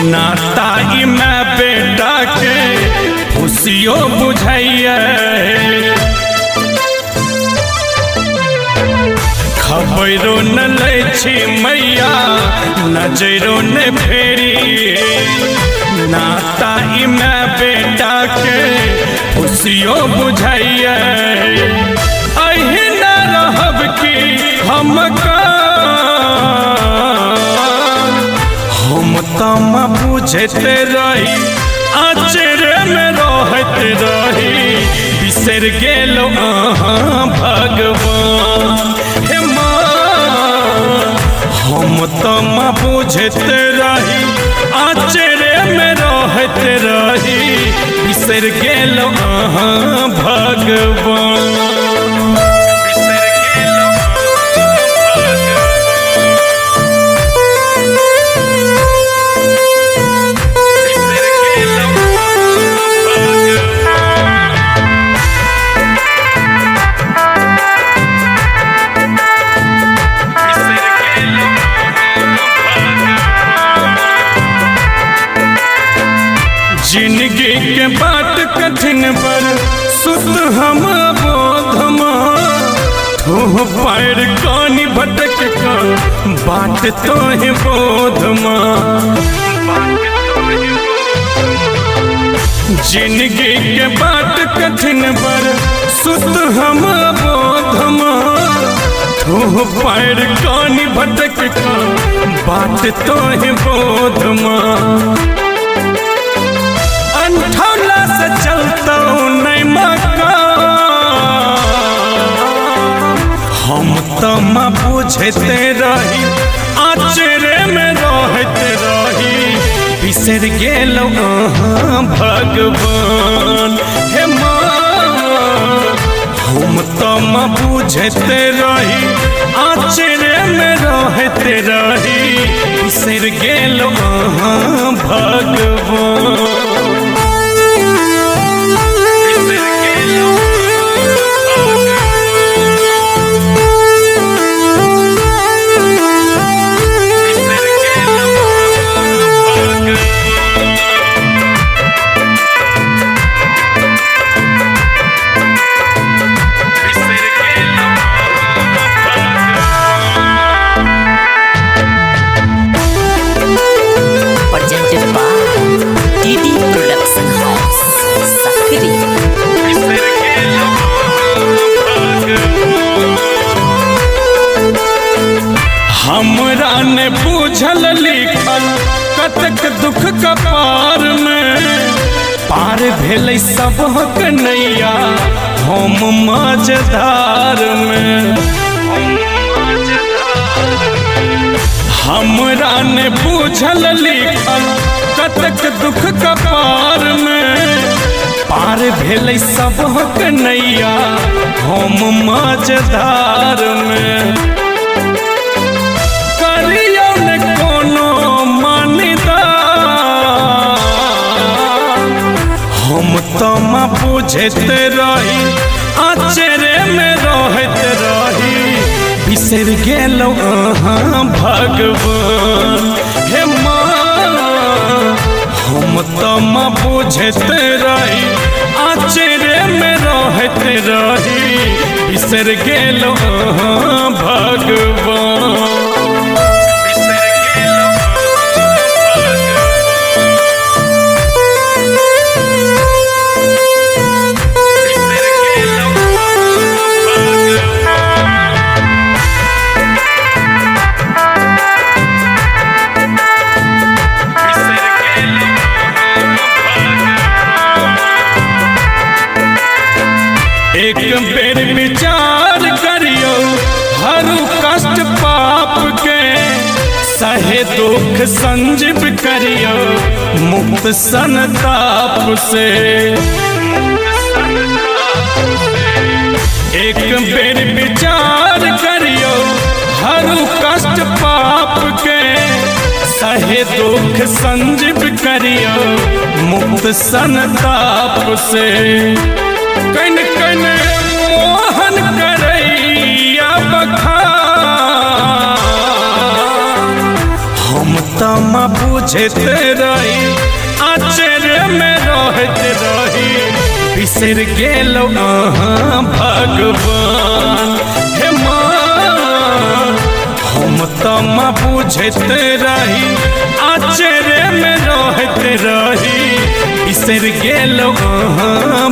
नाताई मैं बेटा के खुशियों बुझाइए खबरों न लै छी मैया नजरों न फेरी नाताई मैं बेटा के खुशियों बुझाइए अहि न रहब की हम तम बुझते रही आचरे में रहते रही बिसर गेलो भगवान हे माँ हम तम बुझते रही आचरे में रहते रही बिसर गेलो भगवान। जिंदगी के बाट कठिन पर सुत हम बोधमा ठोह पैर कानी भटक कर बाट तो है बोधमा जिंदगी के बाट कठिन पर सुत हम बोधमा ठोह पैर कानी भटक कर बाट तो है बोधमा अंठौला से चलता नहीं मका हम तम बुझते रही आचरे में रहते रही बिसर गेलो भगवान हे माँ हम तम बुझते रही आचरे में रहते रही बिसर गेलो भगवान। हमरा ने बूझल लिखल कतक दुख कपार में पार भेलै सबहक नैया हम मझधार में हमरा ने बूझल लिखल कतक दुख कपार में पार भेलै सबहक नैया हम मझधार में हम तम बुझते रही आचरे में रहते रही बिसर गेलो भगवान हे माँ हम तम बुझते रही आचरे में रहते रही बिसर गेलो भगवान। एक बेर विचार करियो हर कष्ट पाप के सहे दुख संजीव करियो मुक्त संताप से एक बेर विचार करियो हर कष्ट पाप के सहे दुख संजीव करियो मुक्त संताप से कन कन मोहन करैया बखान हम तम बुझत रही आश्चर्य में रहत रही बिसर गेलो अहाँ भगवान हे माँ हम तम बुझत रही आश्चर्य में रहत रही बिसर गेलो अहाँ